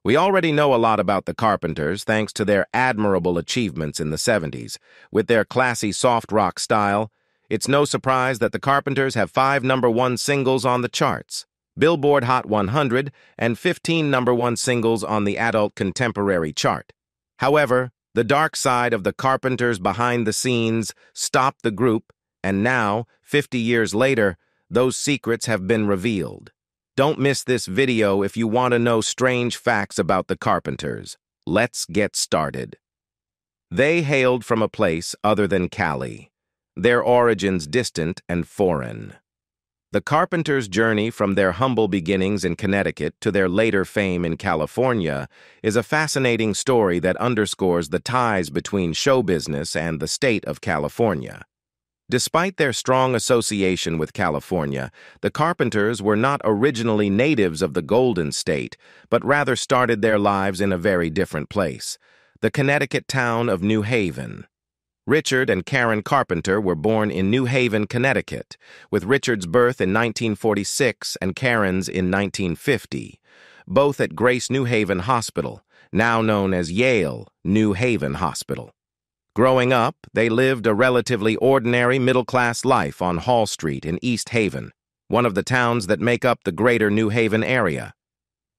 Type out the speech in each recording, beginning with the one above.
We already know a lot about the Carpenters thanks to their admirable achievements in the 70s. With their classy soft rock style, it's no surprise that the Carpenters have 5 #1 singles on the charts, Billboard Hot 100, and 15 #1 singles on the adult contemporary chart. However, the dark side of the Carpenters behind the scenes stopped the group, and now, 50 years later, those secrets have been revealed. Don't miss this video if you want to know strange facts about the Carpenters. Let's get started. They hailed from a place other than Cali, their origins distant and foreign. The Carpenters' journey from their humble beginnings in Connecticut to their later fame in California is a fascinating story that underscores the ties between show business and the state of California. Despite their strong association with California, the Carpenters were not originally natives of the Golden State, but rather started their lives in a very different place, the Connecticut town of New Haven. Richard and Karen Carpenter were born in New Haven, Connecticut, with Richard's birth in 1946 and Karen's in 1950, both at Grace New Haven Hospital, now known as Yale New Haven Hospital. Growing up, they lived a relatively ordinary middle-class life on Hall Street in East Haven, one of the towns that make up the greater New Haven area.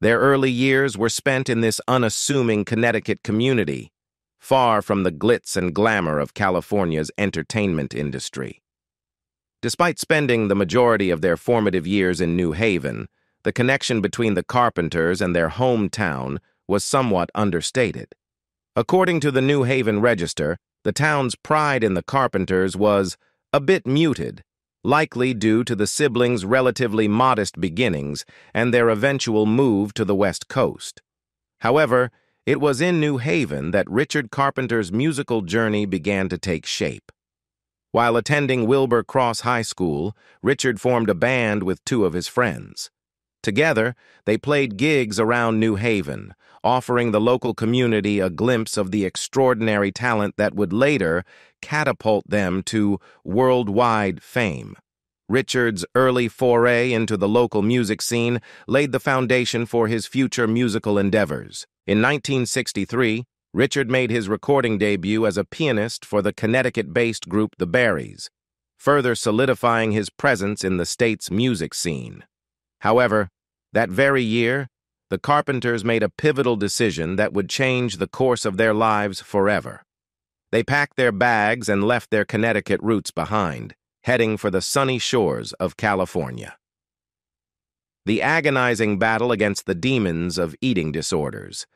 Their early years were spent in this unassuming Connecticut community, far from the glitz and glamour of California's entertainment industry. Despite spending the majority of their formative years in New Haven, the connection between the Carpenters and their hometown was somewhat understated. According to the New Haven Register, the town's pride in the Carpenters was a bit muted, likely due to the siblings' relatively modest beginnings and their eventual move to the West Coast. However, it was in New Haven that Richard Carpenter's musical journey began to take shape. While attending Wilbur Cross High School, Richard formed a band with 2 of his friends. Together, they played gigs around New Haven, offering the local community a glimpse of the extraordinary talent that would later catapult them to worldwide fame. Richard's early foray into the local music scene laid the foundation for his future musical endeavors. In 1963, Richard made his recording debut as a pianist for the Connecticut-based group The Berries, further solidifying his presence in the state's music scene. However, that very year, the Carpenters made a pivotal decision that would change the course of their lives forever. They packed their bags and left their Connecticut roots behind, heading for the sunny shores of California. The agonizing battle against the demons of eating disorders.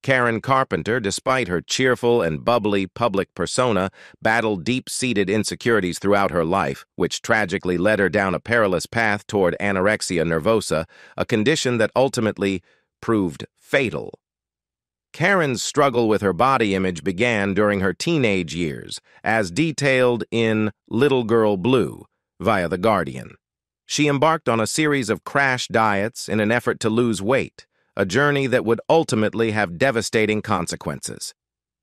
Karen Carpenter, despite her cheerful and bubbly public persona, battled deep-seated insecurities throughout her life, which tragically led her down a perilous path toward anorexia nervosa, a condition that ultimately proved fatal. Karen's struggle with her body image began during her teenage years, as detailed in Little Girl Blue, via The Guardian. She embarked on a series of crash diets in an effort to lose weight, a journey that would ultimately have devastating consequences.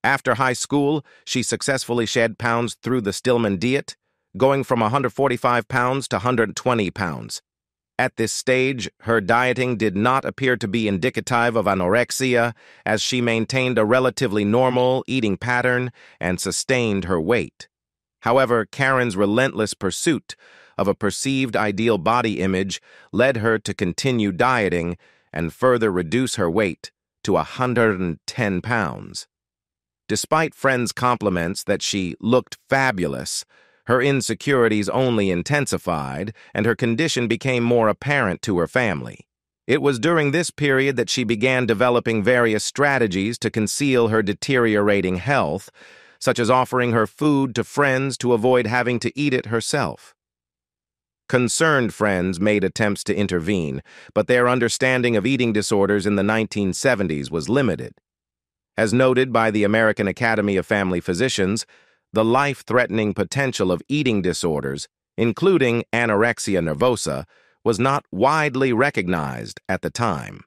After high school, she successfully shed pounds through the Stillman diet, going from 145 pounds to 120 pounds. At this stage, her dieting did not appear to be indicative of anorexia, as she maintained a relatively normal eating pattern and sustained her weight. However, Karen's relentless pursuit of a perceived ideal body image led her to continue dieting and further reduce her weight to 110 pounds. Despite friends' compliments that she looked fabulous, her insecurities only intensified, and her condition became more apparent to her family. It was during this period that she began developing various strategies to conceal her deteriorating health, such as offering her food to friends to avoid having to eat it herself. Concerned friends made attempts to intervene, but their understanding of eating disorders in the 1970s was limited. As noted by the American Academy of Family Physicians, the life-threatening potential of eating disorders, including anorexia nervosa, was not widely recognized at the time.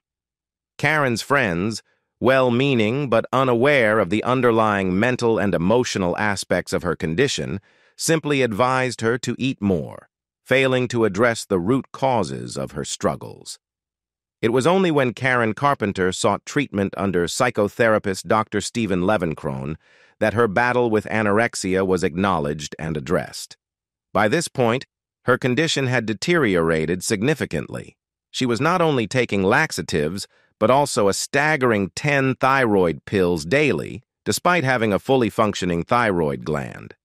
Karen's friends, well-meaning but unaware of the underlying mental and emotional aspects of her condition, simply advised her to eat more, failing to address the root causes of her struggles. It was only when Karen Carpenter sought treatment under psychotherapist Dr. Stephen Levenkron that her battle with anorexia was acknowledged and addressed. By this point, her condition had deteriorated significantly. She was not only taking laxatives, but also a staggering 10 thyroid pills daily, despite having a fully functioning thyroid gland.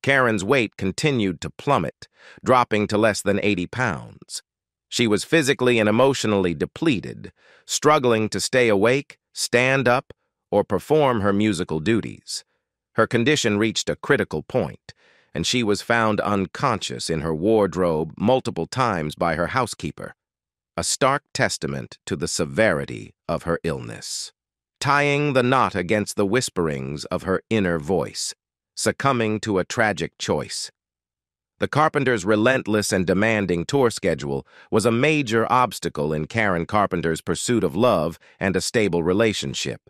Karen's weight continued to plummet, dropping to less than 80 pounds. She was physically and emotionally depleted, struggling to stay awake, stand up, or perform her musical duties. Her condition reached a critical point, and she was found unconscious in her wardrobe multiple times by her housekeeper, a stark testament to the severity of her illness. Tying the knot against the whisperings of her inner voice, succumbing to a tragic choice. The Carpenters' relentless and demanding tour schedule was a major obstacle in Karen Carpenter's pursuit of love and a stable relationship.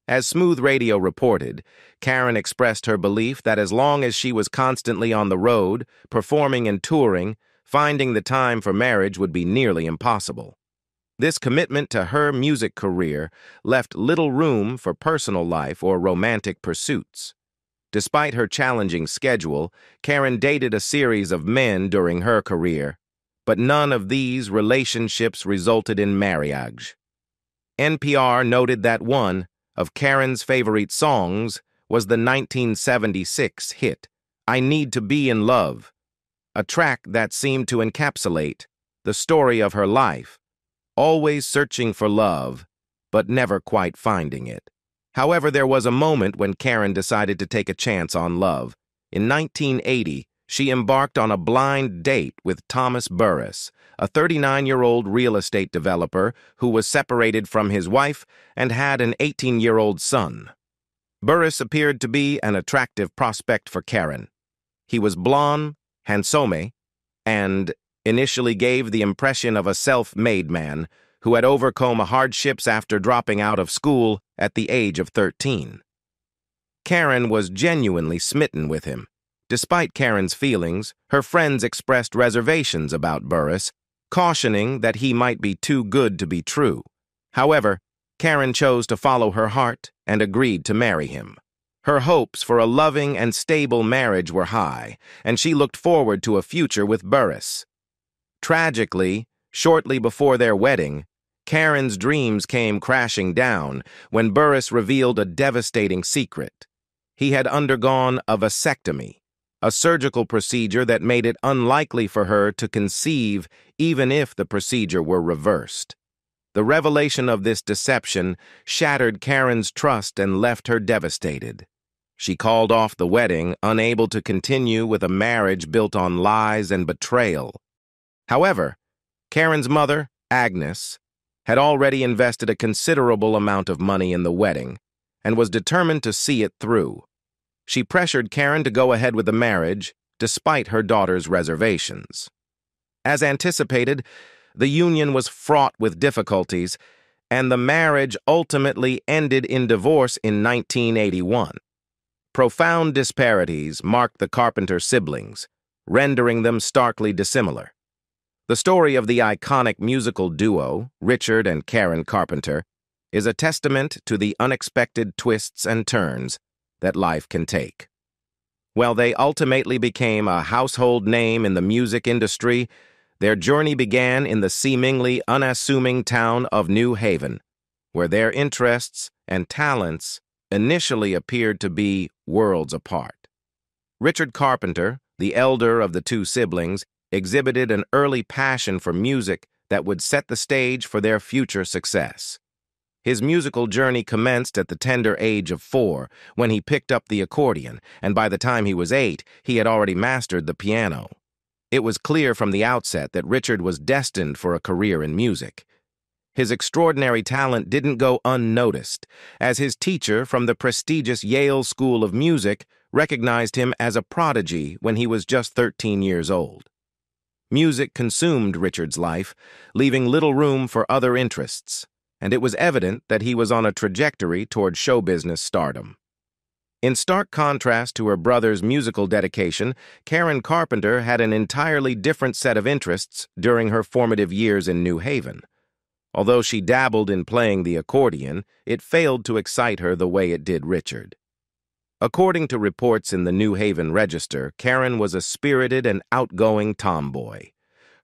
As Smooth Radio reported, Karen expressed her belief that as long as she was constantly on the road, performing and touring, finding the time for marriage would be nearly impossible. This commitment to her music career left little room for personal life or romantic pursuits. Despite her challenging schedule, Karen dated a series of men during her career, but none of these relationships resulted in marriage. NPR noted that one of Karen's favorite songs was the 1976 hit, "I Need to Be in Love," a track that seemed to encapsulate the story of her life, always searching for love, but never quite finding it. However, there was a moment when Karen decided to take a chance on love. In 1980, she embarked on a blind date with Thomas Burris, a 39-year-old real estate developer who was separated from his wife and had an 18-year-old son. Burris appeared to be an attractive prospect for Karen. He was blonde, handsome, and initially gave the impression of a self-made man who had overcome hardships after dropping out of school at the age of 13. Karen was genuinely smitten with him. Despite Karen's feelings, her friends expressed reservations about Burris, cautioning that he might be too good to be true. However, Karen chose to follow her heart and agreed to marry him. Her hopes for a loving and stable marriage were high, and she looked forward to a future with Burris. Tragically, shortly before their wedding, Karen's dreams came crashing down when Burris revealed a devastating secret. He had undergone a vasectomy, a surgical procedure that made it unlikely for her to conceive even if the procedure were reversed. The revelation of this deception shattered Karen's trust and left her devastated. She called off the wedding, unable to continue with a marriage built on lies and betrayal. However, Karen's mother, Agnes, had already invested a considerable amount of money in the wedding and was determined to see it through. She pressured Karen to go ahead with the marriage, despite her daughter's reservations. As anticipated, the union was fraught with difficulties, and the marriage ultimately ended in divorce in 1981. Profound disparities marked the Carpenter siblings, rendering them starkly dissimilar. The story of the iconic musical duo, Richard and Karen Carpenter, is a testament to the unexpected twists and turns that life can take. While they ultimately became a household name in the music industry, their journey began in the seemingly unassuming town of New Haven, where their interests and talents initially appeared to be worlds apart. Richard Carpenter, the elder of the two siblings, exhibited an early passion for music that would set the stage for their future success. His musical journey commenced at the tender age of 4, when he picked up the accordion, and by the time he was 8, he had already mastered the piano. It was clear from the outset that Richard was destined for a career in music. His extraordinary talent didn't go unnoticed, as his teacher from the prestigious Yale School of Music recognized him as a prodigy when he was just 13 years old. Music consumed Richard's life, leaving little room for other interests, and it was evident that he was on a trajectory toward show business stardom. In stark contrast to her brother's musical dedication, Karen Carpenter had an entirely different set of interests during her formative years in New Haven. Although she dabbled in playing the accordion, it failed to excite her the way it did Richard. According to reports in the New Haven Register, Karen was a spirited and outgoing tomboy.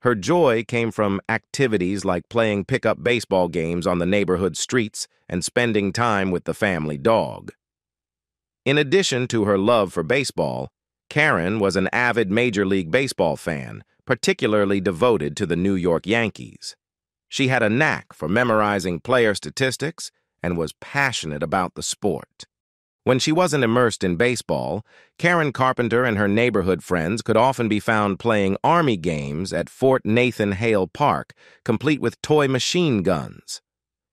Her joy came from activities like playing pickup baseball games on the neighborhood streets and spending time with the family dog. In addition to her love for baseball, Karen was an avid Major League Baseball fan, particularly devoted to the New York Yankees. She had a knack for memorizing player statistics and was passionate about the sport. When she wasn't immersed in baseball, Karen Carpenter and her neighborhood friends could often be found playing Army games at Fort Nathan Hale Park, complete with toy machine guns.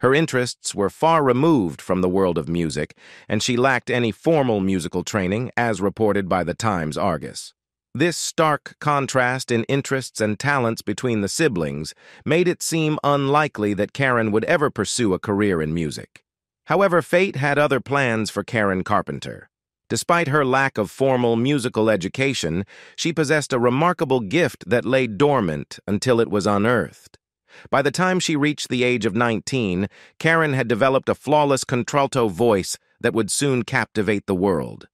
Her interests were far removed from the world of music, and she lacked any formal musical training, as reported by the Times-Argus. This stark contrast in interests and talents between the siblings made it seem unlikely that Karen would ever pursue a career in music. However, fate had other plans for Karen Carpenter. Despite her lack of formal musical education, she possessed a remarkable gift that lay dormant until it was unearthed. By the time she reached the age of 19, Karen had developed a flawless contralto voice that would soon captivate the world.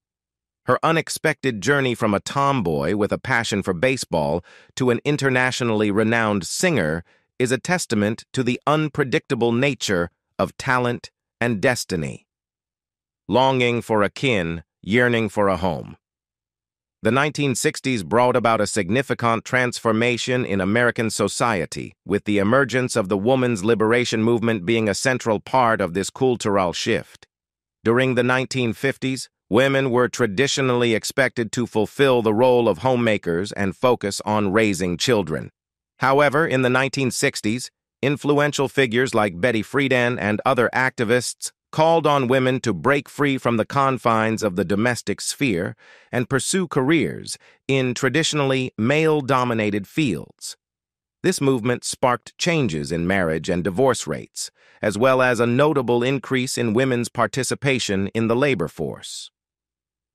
Her unexpected journey from a tomboy with a passion for baseball to an internationally renowned singer is a testament to the unpredictable nature of talent and destiny. Longing for a kin, yearning for a home. The 1960s brought about a significant transformation in American society, with the emergence of the women's liberation movement being a central part of this cultural shift. During the 1950s, women were traditionally expected to fulfill the role of homemakers and focus on raising children. However, in the 1960s, influential figures like Betty Friedan and other activists called on women to break free from the confines of the domestic sphere and pursue careers in traditionally male-dominated fields. This movement sparked changes in marriage and divorce rates, as well as a notable increase in women's participation in the labor force.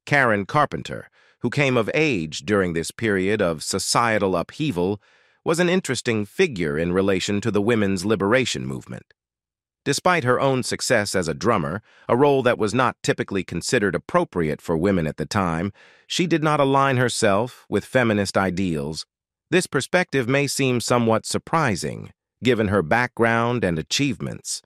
Karen Carpenter, who came of age during this period of societal upheaval, was an interesting figure in relation to the women's liberation movement. Despite her own success as a drummer, a role that was not typically considered appropriate for women at the time, she did not align herself with feminist ideals. This perspective may seem somewhat surprising, given her background and achievements.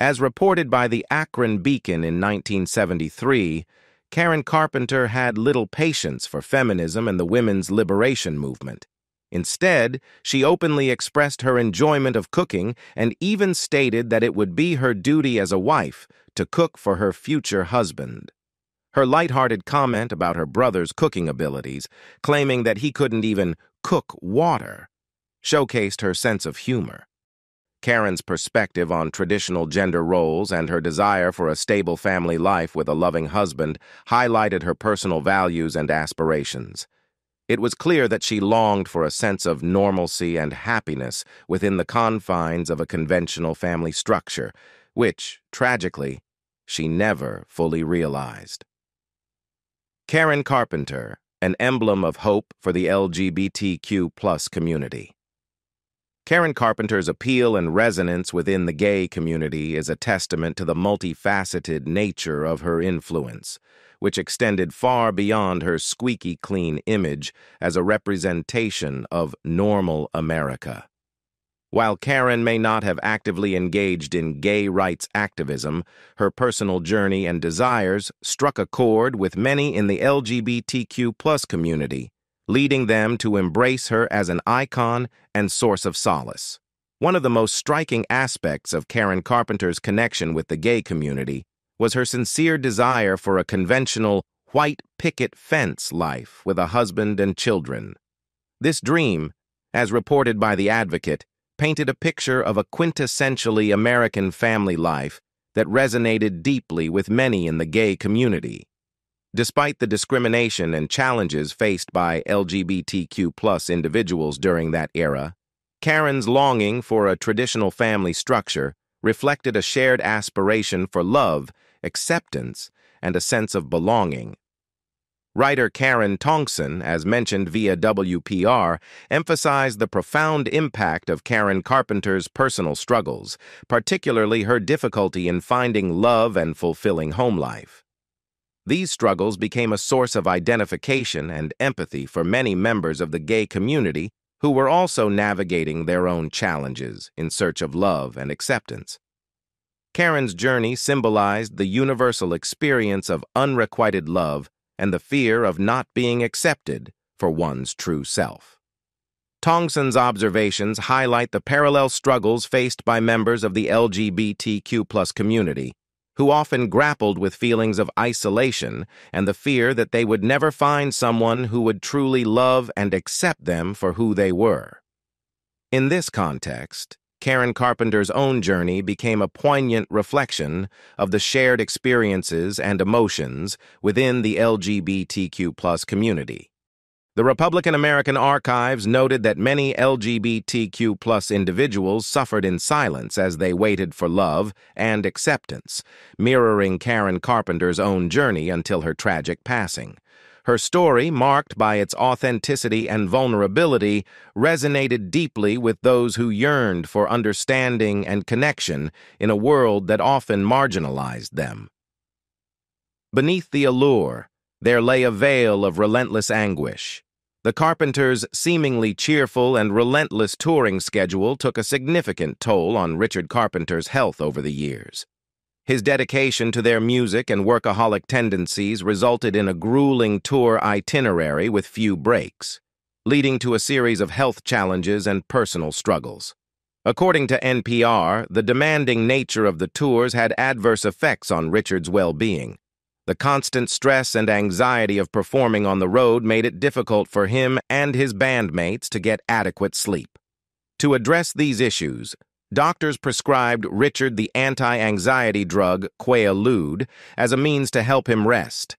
As reported by the Akron Beacon in 1973, Karen Carpenter had little patience for feminism and the women's liberation movement. Instead, she openly expressed her enjoyment of cooking and even stated that it would be her duty as a wife to cook for her future husband. Her lighthearted comment about her brother's cooking abilities, claiming that he couldn't even cook water, showcased her sense of humor. Karen's perspective on traditional gender roles and her desire for a stable family life with a loving husband highlighted her personal values and aspirations. It was clear that she longed for a sense of normalcy and happiness within the confines of a conventional family structure, which, tragically, she never fully realized. Karen Carpenter, an emblem of hope for the LGBTQ+ community. Karen Carpenter's appeal and resonance within the gay community is a testament to the multifaceted nature of her influence, which extended far beyond her squeaky clean image as a representation of normal America. While Karen may not have actively engaged in gay rights activism, her personal journey and desires struck a chord with many in the LGBTQ+ community, leading them to embrace her as an icon and source of solace. One of the most striking aspects of Karen Carpenter's connection with the gay community was her sincere desire for a conventional white picket fence life with a husband and children. This dream, as reported by The Advocate, painted a picture of a quintessentially American family life that resonated deeply with many in the gay community. Despite the discrimination and challenges faced by LGBTQ+ individuals during that era, Karen's longing for a traditional family structure reflected a shared aspiration for love, acceptance, and a sense of belonging. Writer Karen Tongson, as mentioned via WPR, emphasized the profound impact of Karen Carpenter's personal struggles, particularly her difficulty in finding love and fulfilling home life. These struggles became a source of identification and empathy for many members of the gay community who were also navigating their own challenges in search of love and acceptance. Karen's journey symbolized the universal experience of unrequited love and the fear of not being accepted for one's true self. Tongson's observations highlight the parallel struggles faced by members of the LGBTQ+ community, who often grappled with feelings of isolation and the fear that they would never find someone who would truly love and accept them for who they were. In this context, Karen Carpenter's own journey became a poignant reflection of the shared experiences and emotions within the LGBTQ+ community. The Republican American Archives noted that many LGBTQ+ individuals suffered in silence as they waited for love and acceptance, mirroring Karen Carpenter's own journey until her tragic passing. Her story, marked by its authenticity and vulnerability, resonated deeply with those who yearned for understanding and connection in a world that often marginalized them. Beneath the allure, there lay a veil of relentless anguish. The Carpenters' seemingly cheerful and relentless touring schedule took a significant toll on Richard Carpenter's health over the years. His dedication to their music and workaholic tendencies resulted in a grueling tour itinerary with few breaks, leading to a series of health challenges and personal struggles. According to NPR, the demanding nature of the tours had adverse effects on Richard's well-being. The constant stress and anxiety of performing on the road made it difficult for him and his bandmates to get adequate sleep. To address these issues, doctors prescribed Richard the anti-anxiety drug Quaalude as a means to help him rest.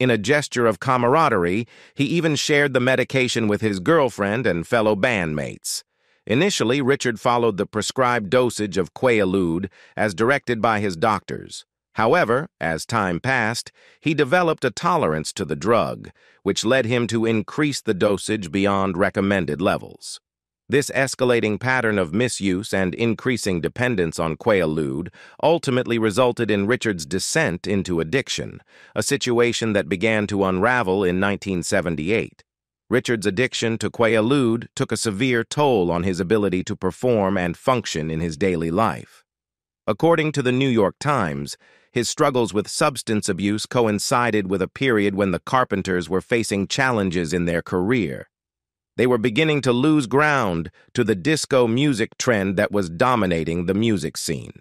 In a gesture of camaraderie, he even shared the medication with his girlfriend and fellow bandmates. Initially, Richard followed the prescribed dosage of Quaalude as directed by his doctors. However, as time passed, he developed a tolerance to the drug, which led him to increase the dosage beyond recommended levels. This escalating pattern of misuse and increasing dependence on Quaalude ultimately resulted in Richard's descent into addiction, a situation that began to unravel in 1978. Richard's addiction to Quaalude took a severe toll on his ability to perform and function in his daily life. According to the New York Times, his struggles with substance abuse coincided with a period when the Carpenters were facing challenges in their career. They were beginning to lose ground to the disco music trend that was dominating the music scene.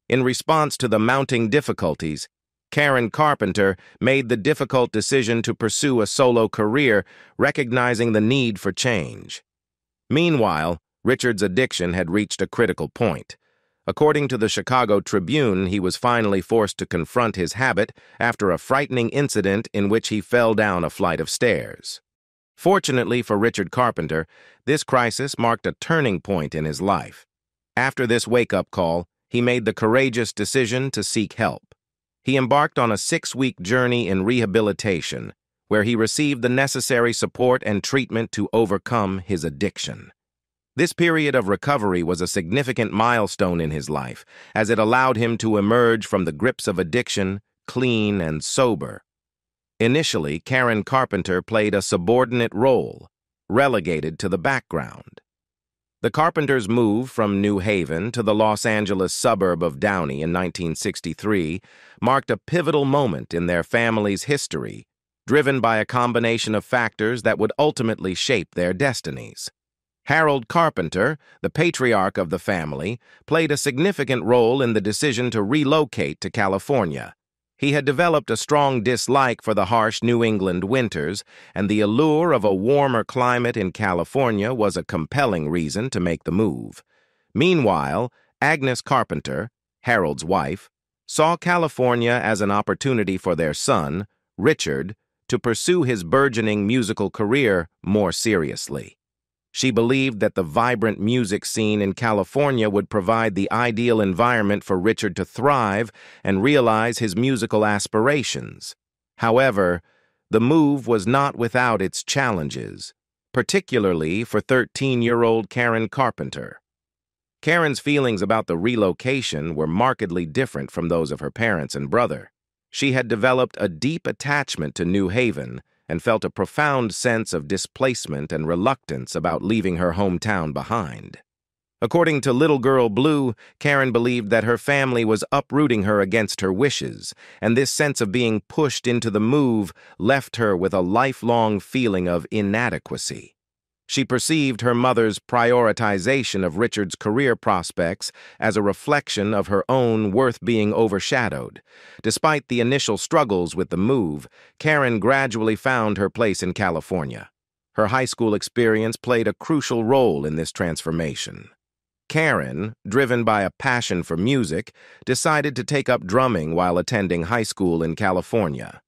In response to the mounting difficulties, Karen Carpenter made the difficult decision to pursue a solo career, recognizing the need for change. Meanwhile, Richard's addiction had reached a critical point. According to the Chicago Tribune, he was finally forced to confront his habit after a frightening incident in which he fell down a flight of stairs. Fortunately for Richard Carpenter, this crisis marked a turning point in his life. After this wake-up call, he made the courageous decision to seek help. He embarked on a 6-week journey in rehabilitation, where he received the necessary support and treatment to overcome his addiction. This period of recovery was a significant milestone in his life, as it allowed him to emerge from the grips of addiction, clean and sober. Initially, Karen Carpenter played a subordinate role, relegated to the background. The Carpenters' move from New Haven to the Los Angeles suburb of Downey in 1963 marked a pivotal moment in their family's history, driven by a combination of factors that would ultimately shape their destinies. Harold Carpenter, the patriarch of the family, played a significant role in the decision to relocate to California. He had developed a strong dislike for the harsh New England winters, and the allure of a warmer climate in California was a compelling reason to make the move. Meanwhile, Agnes Carpenter, Harold's wife, saw California as an opportunity for their son, Richard, to pursue his burgeoning musical career more seriously. She believed that the vibrant music scene in California would provide the ideal environment for Richard to thrive and realize his musical aspirations. However, The move was not without its challenges, particularly for 13-year-old Karen Carpenter. Karen's feelings about the relocation were markedly different from those of her parents and brother. She had developed a deep attachment to New Haven and felt a profound sense of displacement and reluctance about leaving her hometown behind. According to Little Girl Blue, Karen believed that her family was uprooting her against her wishes, and this sense of being pushed into the move left her with a lifelong feeling of inadequacy. She perceived her mother's prioritization of Richard's career prospects as a reflection of her own worth being overshadowed. Despite the initial struggles with the move, Karen gradually found her place in California. Her high school experience played a crucial role in this transformation. Karen, driven by a passion for music, decided to take up drumming while attending high school in California.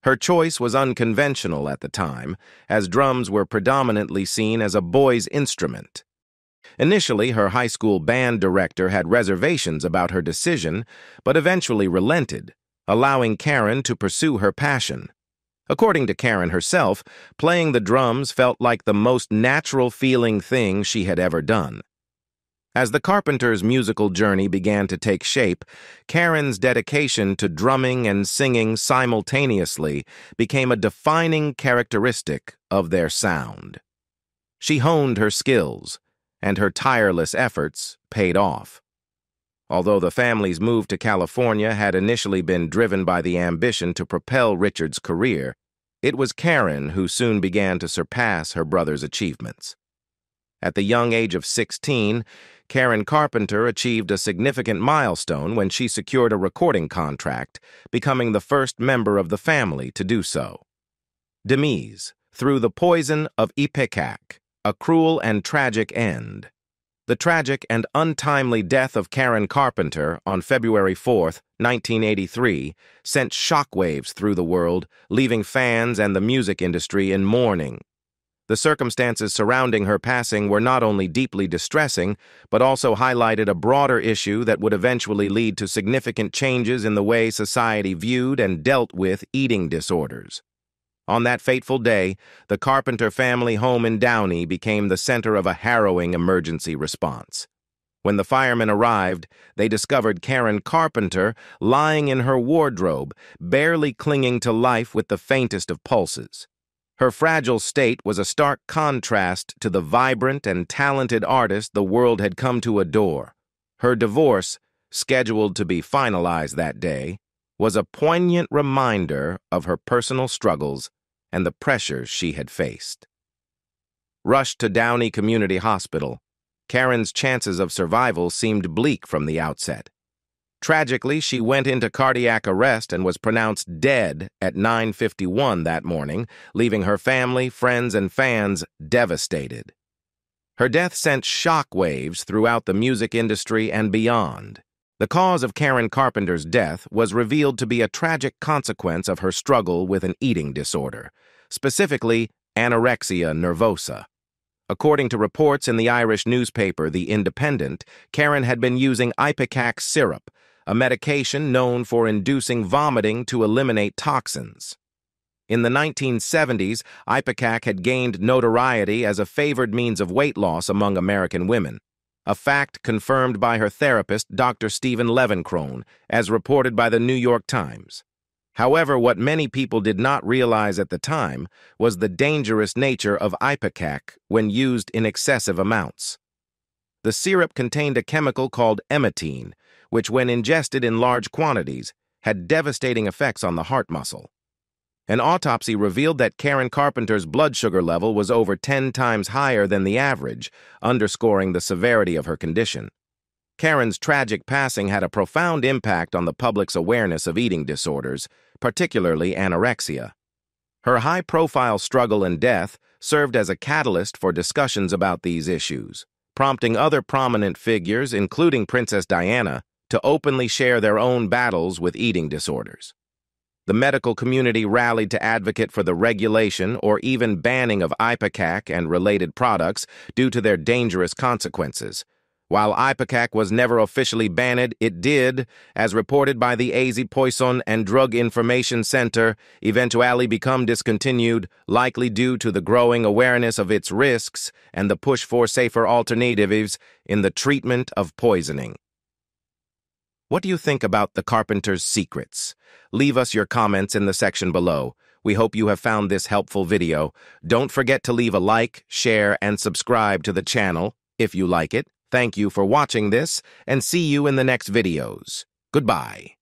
Her choice was unconventional at the time, as drums were predominantly seen as a boy's instrument. Initially, her high school band director had reservations about her decision, but eventually relented, allowing Karen to pursue her passion. According to Karen herself, playing the drums felt like the most natural-feeling thing she had ever done. As the Carpenters' musical journey began to take shape, Karen's dedication to drumming and singing simultaneously became a defining characteristic of their sound. She honed her skills, and her tireless efforts paid off. Although the family's move to California had initially been driven by the ambition to propel Richard's career, it was Karen who soon began to surpass her brother's achievements. At the young age of 16, Karen Carpenter achieved a significant milestone when she secured a recording contract, becoming the first member of the family to do so. Demise, Through the Poison of Ipecac, A Cruel and Tragic End. The tragic and untimely death of Karen Carpenter on February 4, 1983, sent shockwaves through the world, leaving fans and the music industry in mourning. The circumstances surrounding her passing were not only deeply distressing, but also highlighted a broader issue that would eventually lead to significant changes in the way society viewed and dealt with eating disorders. On that fateful day, the Carpenter family home in Downey became the center of a harrowing emergency response. When the firemen arrived, they discovered Karen Carpenter lying in her wardrobe, barely clinging to life with the faintest of pulses. Her fragile state was a stark contrast to the vibrant and talented artist the world had come to adore. Her divorce, scheduled to be finalized that day, was a poignant reminder of her personal struggles and the pressures she had faced. Rushed to Downey Community Hospital, Karen's chances of survival seemed bleak from the outset. Tragically, she went into cardiac arrest and was pronounced dead at 9:51 that morning, leaving her family, friends, and fans devastated. Her death sent shockwaves throughout the music industry and beyond. The cause of Karen Carpenter's death was revealed to be a tragic consequence of her struggle with an eating disorder, specifically anorexia nervosa. According to reports in the Irish newspaper The Independent, Karen had been using Ipecac syrup, a medication known for inducing vomiting to eliminate toxins. In the 1970s, Ipecac had gained notoriety as a favored means of weight loss among American women, a fact confirmed by her therapist, Dr. Stephen Levenkron, as reported by the New York Times. However, what many people did not realize at the time was the dangerous nature of Ipecac when used in excessive amounts. The syrup contained a chemical called emetine, which, when ingested in large quantities, had devastating effects on the heart muscle. An autopsy revealed that Karen Carpenter's blood sugar level was over 10 times higher than the average, underscoring the severity of her condition. Karen's tragic passing had a profound impact on the public's awareness of eating disorders, particularly anorexia. Her high-profile struggle and death served as a catalyst for discussions about these issues, prompting other prominent figures, including Princess Diana, to openly share their own battles with eating disorders. The medical community rallied to advocate for the regulation or even banning of Ipecac and related products due to their dangerous consequences, While ipecac was never officially banned, it did, as reported by the AZ Poison and Drug Information Center, eventually become discontinued, likely due to the growing awareness of its risks and the push for safer alternatives in the treatment of poisoning. What do you think about the Carpenters' secrets? Leave us your comments in the section below. We hope you have found this helpful video. Don't forget to leave a like, share, and subscribe to the channel if you like it. Thank you for watching this, and see you in the next videos. Goodbye.